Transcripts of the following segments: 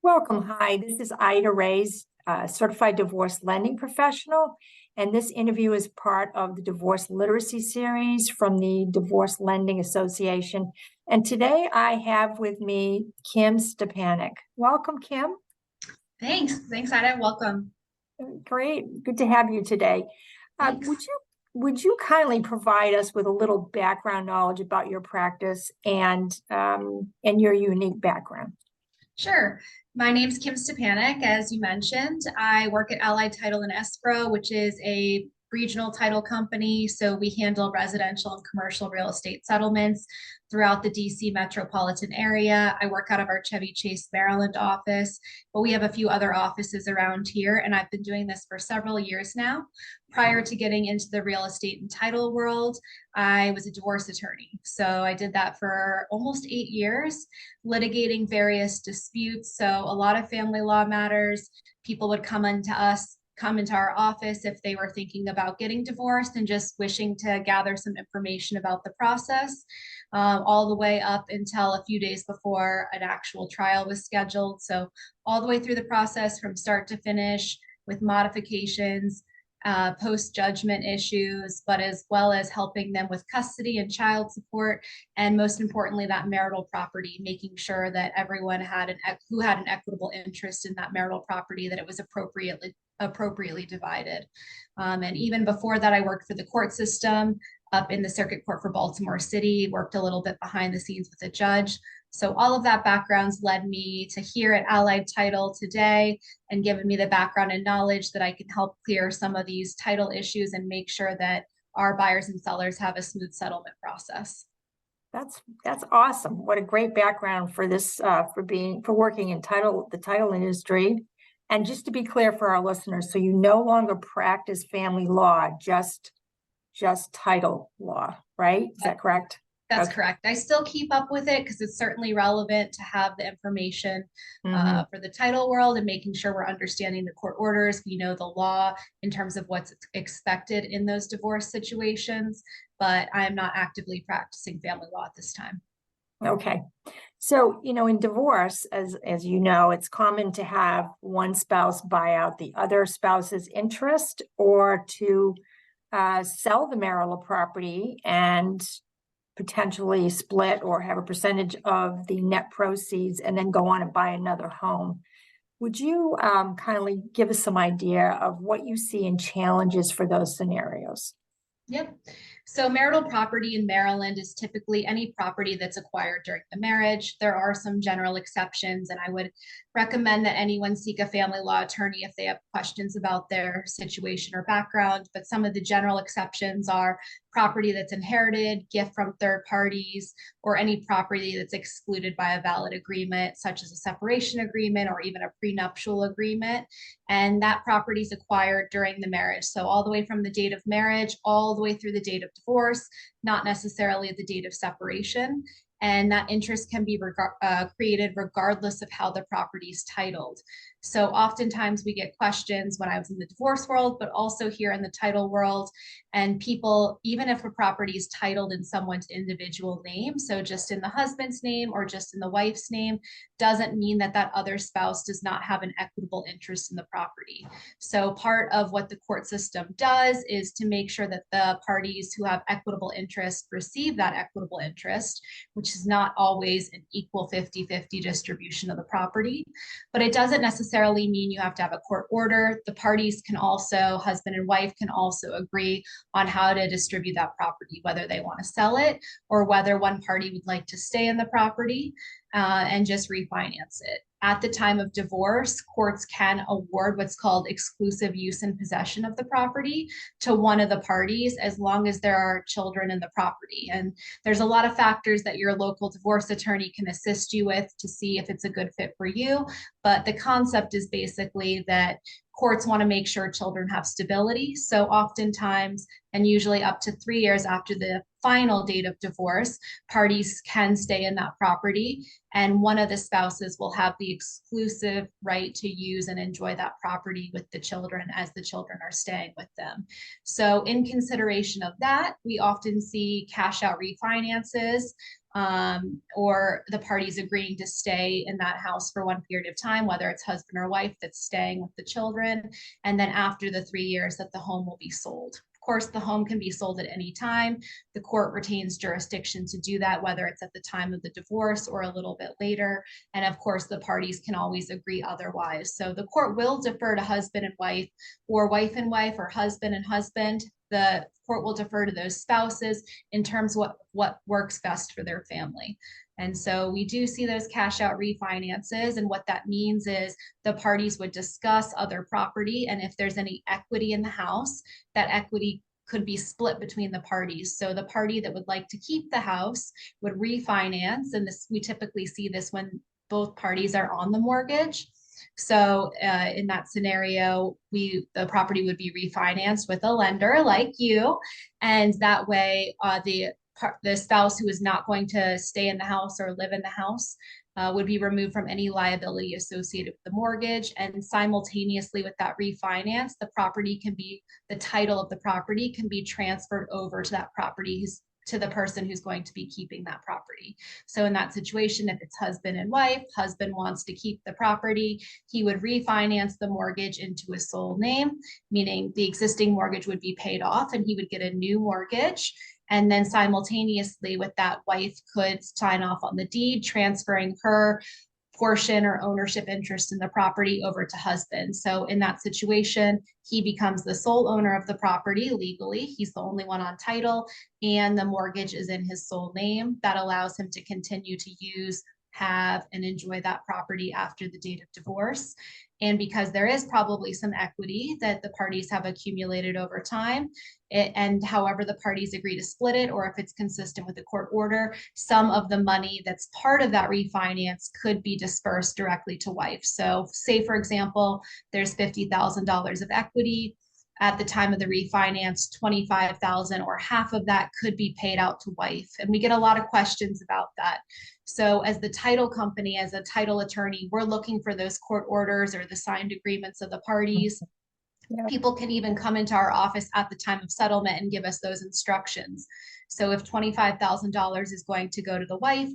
Welcome. Hi, this is Ida Reis, certified divorce lending professional, and this interview is part of the Divorce Literacy Series from the Divorce Lending Association. And today I have with me Kim Stepanuk. Welcome, Kim. Thanks, Ida. Welcome. Great, good to have you today. Thanks. Would you kindly provide us with a little background knowledge about your practice and your unique background? Sure. My name's Kim Stepanuk. As you mentioned, I work at Allied Title and Escrow, which is a regional title company. So we handle residential and commercial real estate settlements throughout the DC metropolitan area. I work out of our Chevy Chase, Maryland office, but we have a few other offices around here, and I've been doing this for several years now. Prior to getting into the real estate and title world, I was a divorce attorney. So I did that for almost 8 years, litigating various disputes. So a lot of family law matters. People would come into our office if they were thinking about getting divorced and just wishing to gather some information about the process, all the way up until a few days before an actual trial was scheduled. So all the way through the process from start to finish with modifications, post-judgment issues, but as well as helping them with custody and child support, and most importantly, that marital property, making sure that everyone who had an equitable interest in that marital property, that it was appropriately divided. And even before that, I worked for the court system up in the Circuit Court for Baltimore City, worked a little bit behind the scenes with a judge. So all of that backgrounds led me to here at Allied Title today and given me the background and knowledge that I can help clear some of these title issues and make sure that our buyers and sellers have a smooth settlement process. That's awesome. What a great background for this for working in the title industry. And just to be clear for our listeners, so you no longer practice family law, just title law, right? Is that correct? That's Okay. correct. I still keep up with it because it's certainly relevant to have the information for the title world and making sure we're understanding the court orders. We know the law in terms of what's expected in those divorce situations, but I am not actively practicing family law at this time. Okay. So, in divorce, as you know, it's common to have one spouse buy out the other spouse's interest or to sell the marital property and potentially split or have a percentage of the net proceeds and then go on and buy another home. Would you kindly give us some idea of what you see in challenges for those scenarios? Yep. So marital property in Maryland is typically any property that's acquired during the marriage. There are some general exceptions, and I would recommend that anyone seek a family law attorney if they have questions about their situation or background. But some of the general exceptions are property that's inherited, gift from third parties, or any property that's excluded by a valid agreement, such as a separation agreement or even a prenuptial agreement. And that property is acquired during the marriage. So all the way from the date of marriage, all the way through the date of divorce, not necessarily at the date of separation. And that interest can be created regardless of how the property is titled. So oftentimes we get questions when I was in the divorce world, but also here in the title world. And people, even if a property is titled in someone's individual name, so just in the husband's name or just in the wife's name, doesn't mean that that other spouse does not have an equitable interest in the property. So part of what the court system does is to make sure that the parties who have equitable interest receive that equitable interest, which is not always an equal 50-50 distribution of the property. But it doesn't necessarily mean you have to have a court order. The parties can also, husband and wife can also agree on how to distribute that property, whether they want to sell it or whether one party would like to stay in the property and just refinance it. At the time of divorce, courts can award what's called exclusive use and possession of the property to one of the parties as long as there are children in the property. And there's a lot of factors that your local divorce attorney can assist you with to see if it's a good fit for you. But the concept is basically that courts want to make sure children have stability. So oftentimes, and usually up to 3 years after the final date of divorce, parties can stay in that property, and one of the spouses will have the exclusive right to use and enjoy that property with the children as the children are staying with them. So in consideration of that, we often see cash out refinances or the parties agreeing to stay in that house for one period of time, whether it's husband or wife that's staying with the children. And then after the 3 years that the home will be sold. Of course, the home can be sold at any time. The court retains jurisdiction to do that, whether it's at the time of the divorce or a little bit later. And of course, the parties can always agree otherwise. So the court will defer to husband and wife, or wife and wife, or husband and husband. The court will defer to those spouses in terms of what works best for their family. And so we do see those cash out refinances. And what that means is the parties would discuss other property. And if there's any equity in the house, that equity could be split between the parties. So the party that would like to keep the house would refinance. And this, we typically see this when both parties are on the mortgage. So in that scenario, the property would be refinanced with a lender like you. And that way, the spouse who is not going to stay in the house or live in the house would be removed from any liability associated with the mortgage. And simultaneously with that refinance, the title of the property can be transferred over to that property to the person who's going to be keeping that property. So in that situation, if it's husband and wife, husband wants to keep the property, he would refinance the mortgage into his sole name, meaning the existing mortgage would be paid off and he would get a new mortgage. And then simultaneously with that, wife could sign off on the deed, transferring her portion or ownership interest in the property over to husband. So in that situation, he becomes the sole owner of the property legally. He's the only one on title, and the mortgage is in his sole name. That allows him to continue to use, have, and enjoy that property after the date of divorce. And because there is probably some equity that the parties have accumulated over time, and however the parties agree to split it, or if it's consistent with the court order, some of the money that's part of that refinance could be dispersed directly to wife. So say, for example, there's $50,000 of equity. At the time of the refinance, 25,000 or half of that could be paid out to wife. And we get a lot of questions about that. So as the title company, as a title attorney, we're looking for those court orders or the signed agreements of the parties. Yeah. People can even come into our office at the time of settlement and give us those instructions. So if $25,000 is going to go to the wife,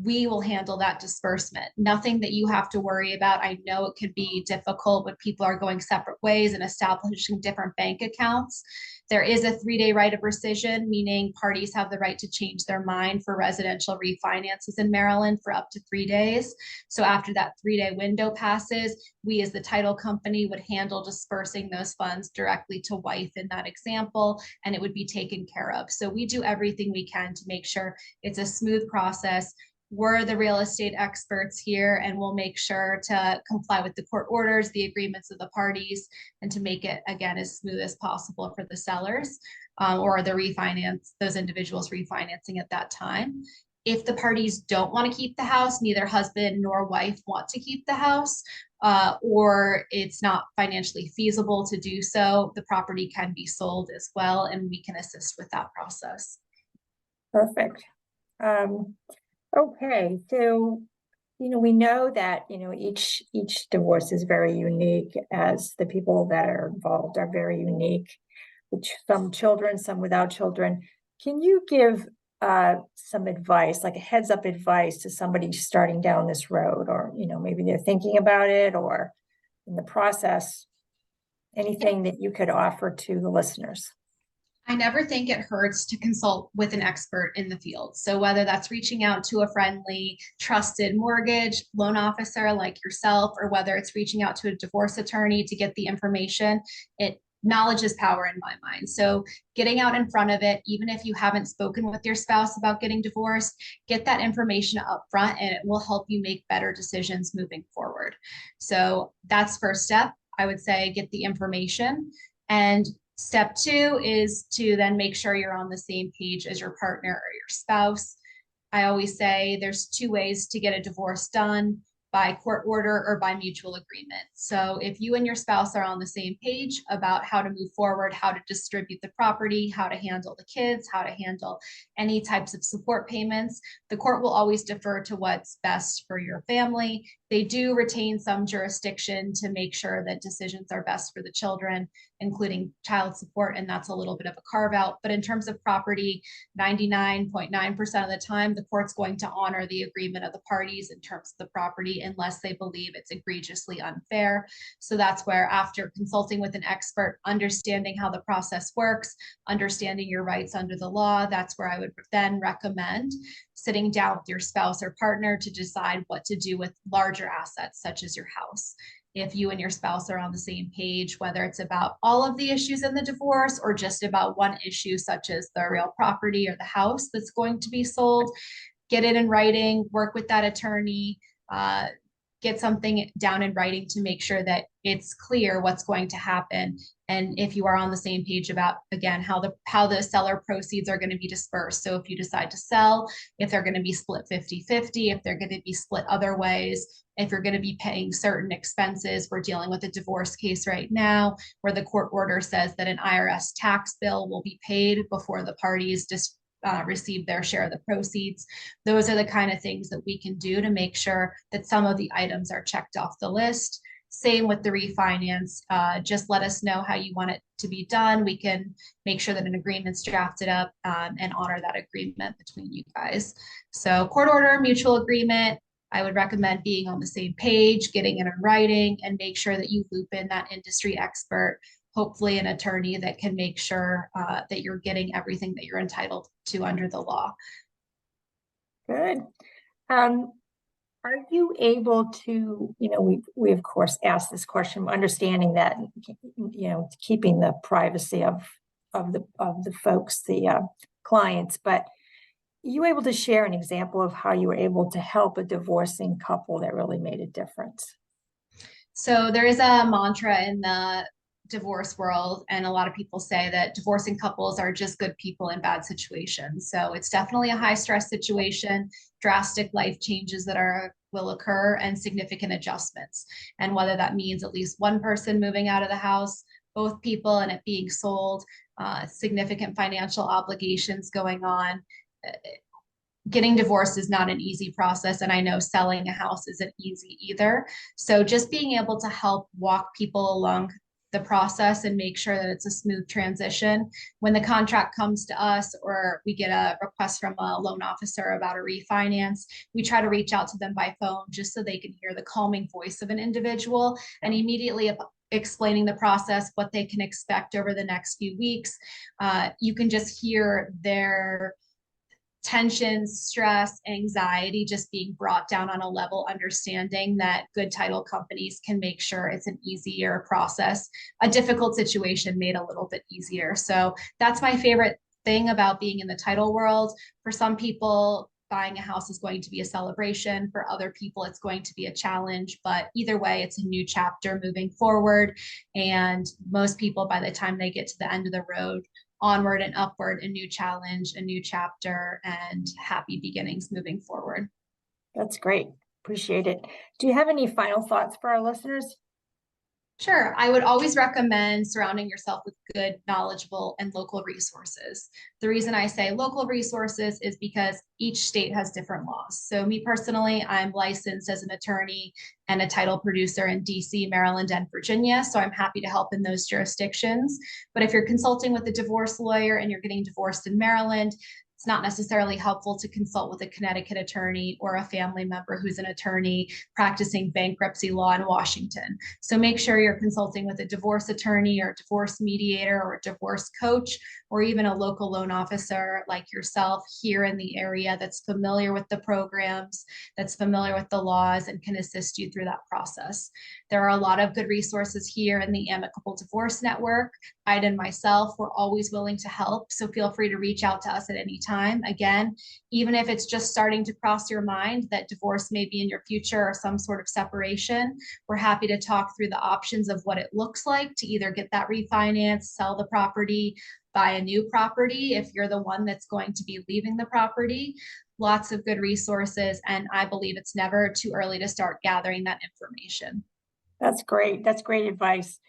we will handle that disbursement. Nothing that you have to worry about. I know it could be difficult when people are going separate ways and establishing different bank accounts. There is a 3-day right of rescission, meaning parties have the right to change their mind for residential refinances in Maryland for up to 3 days. So after that 3-day window passes, we as the title company would handle dispersing those funds directly to wife in that example, and it would be taken care of. So we do everything we can to make sure it's a smooth process. We're the real estate experts here, and we'll make sure to comply with the court orders, the agreements of the parties, and to make it, again, as smooth as possible for the sellers or those individuals refinancing at that time. If the parties don't want to keep the house, neither husband nor wife want to keep the house, or it's not financially feasible to do so, the property can be sold as well, and we can assist with that process. Perfect. Okay, so, we know that, each divorce is very unique, as the people that are involved are very unique, which some children, some without children. Can you give some advice, like a heads up advice to somebody starting down this road, or, maybe they're thinking about it or in the process, anything that you could offer to the listeners? I never think it hurts to consult with an expert in the field. So whether that's reaching out to a friendly, trusted mortgage loan officer like yourself, or whether it's reaching out to a divorce attorney to get the information, knowledge is power in my mind. So getting out in front of it, even if you haven't spoken with your spouse about getting divorced, get that information up front, and it will help you make better decisions moving forward. So that's first step. I would say get the information. And step 2 is to then make sure you're on the same page as your partner or your spouse. I always say there's 2 ways to get a divorce done: by court order or by mutual agreement. So if you and your spouse are on the same page about how to move forward, how to distribute the property, how to handle the kids, how to handle any types of support payments, the court will always defer to what's best for your family They do retain some jurisdiction to make sure that decisions are best for the children, including child support, and that's a little bit of a carve out. But in terms of property, 99.9% of the time, the court's going to honor the agreement of the parties in terms of the property unless they believe it's egregiously unfair. So that's where, after consulting with an expert, understanding how the process works, understanding your rights under the law, that's where I would then recommend sitting down with your spouse or partner to decide what to do with larger assets, such as your house. If you and your spouse are on the same page, whether it's about all of the issues in the divorce or just about one issue, such as the real property or the house that's going to be sold, get it in writing, work with that attorney, get something down in writing to make sure that it's clear what's going to happen. And if you are on the same page about, again, how the seller proceeds are going to be dispersed. So if you decide to sell, if they're going to be split 50-50, if they're going to be split other ways, if you're going to be paying certain expenses. We're dealing with a divorce case right now where the court order says that an IRS tax bill will be paid before the parties receive their share of the proceeds. Those are the kind of things that we can do to make sure that some of the items are checked off the list. Same with the refinance. Just let us know how you want it to be done. We can make sure that an agreement's drafted up and honor that agreement between you guys. So court order, mutual agreement. I would recommend being on the same page, getting it in writing, and make sure that you loop in that industry expert, hopefully an attorney that can make sure that you're getting everything that you're entitled to under the law. Good. Are you able to, we of course asked this question, understanding that, keeping the privacy of the folks, the clients, but you able to share an example of how you were able to help a divorcing couple that really made a difference? So there is a mantra in the divorce world, and a lot of people say that divorcing couples are just good people in bad situations. So it's definitely a high stress situation, drastic life changes that will occur, and significant adjustments. And whether that means at least one person moving out of the house, both people, and it being sold, significant financial obligations going on. Getting divorced is not an easy process, and I know selling a house isn't easy either. So just being able to help walk people along the process and make sure that it's a smooth transition. When the contract comes to us or we get a request from a loan officer about a refinance, we try to reach out to them by phone just so they can hear the calming voice of an individual and immediately explaining the process, what they can expect over the next few weeks. You can just hear their tensions, stress, anxiety just being brought down on a level, understanding that good title companies can make sure it's an easier process, a difficult situation made a little bit easier. So that's my favorite thing about being in the title world. For some people, buying a house is going to be a celebration. For other people, it's going to be a challenge, but either way, it's a new chapter moving forward. And most people, by the time they get to the end of the road, onward and upward, a new challenge, a new chapter, and happy beginnings moving forward. That's great. Appreciate it. Do you have any final thoughts for our listeners? Sure. I would always recommend surrounding yourself with good, knowledgeable, and local resources. The reason I say local resources is because each state has different laws. So me personally, I'm licensed as an attorney and a title producer in DC, Maryland, and Virginia. So I'm happy to help in those jurisdictions. But if you're consulting with a divorce lawyer and you're getting divorced in Maryland, it's not necessarily helpful to consult with a Connecticut attorney or a family member who's an attorney practicing bankruptcy law in Washington. So make sure you're consulting with a divorce attorney or a divorce mediator or a divorce coach, or even a local loan officer like yourself here in the area that's familiar with the programs, that's familiar with the laws, and can assist you through that process. There are a lot of good resources here in the Amicable Divorce Network. Ida and myself, we're always willing to help. So feel free to reach out to us at any time. Again, even if it's just starting to cross your mind that divorce may be in your future or some sort of separation, we're happy to talk through the options of what it looks like to either get that refinance, sell the property, buy a new property if you're the one that's going to be leaving the property. Lots of good resources, and I believe it's never too early to start gathering that information. That's great. That's great advice.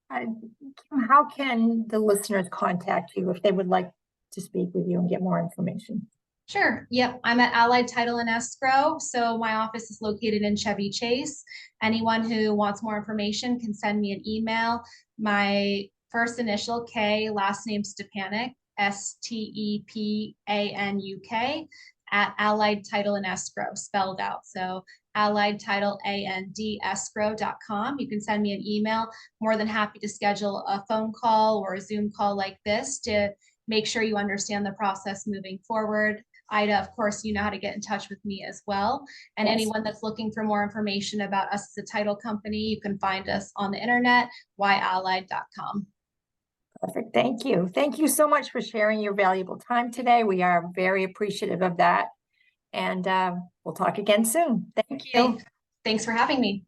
How can the listeners contact you if they would like to speak with you and get more information? Sure. Yep. I'm at Allied Title and Escrow. So my office is located in Chevy Chase. Anyone who wants more information can send me an email. My first initial K, last name Stepanuk, Stepanuk, at Allied Title and Escrow, spelled out. So Allied Title escrow.com. You can send me an email. More than happy to schedule a phone call or a Zoom call like this to make sure you understand the process moving forward. Ida, of course, you know how to get in touch with me as well. And Yes. anyone that's looking for more information about us as a title company, you can find us on the internet, yallied.com. Perfect. Thank you. Thank you so much for sharing your valuable time today. We are very appreciative of that. And we'll talk again soon. Thank you. Thanks for having me.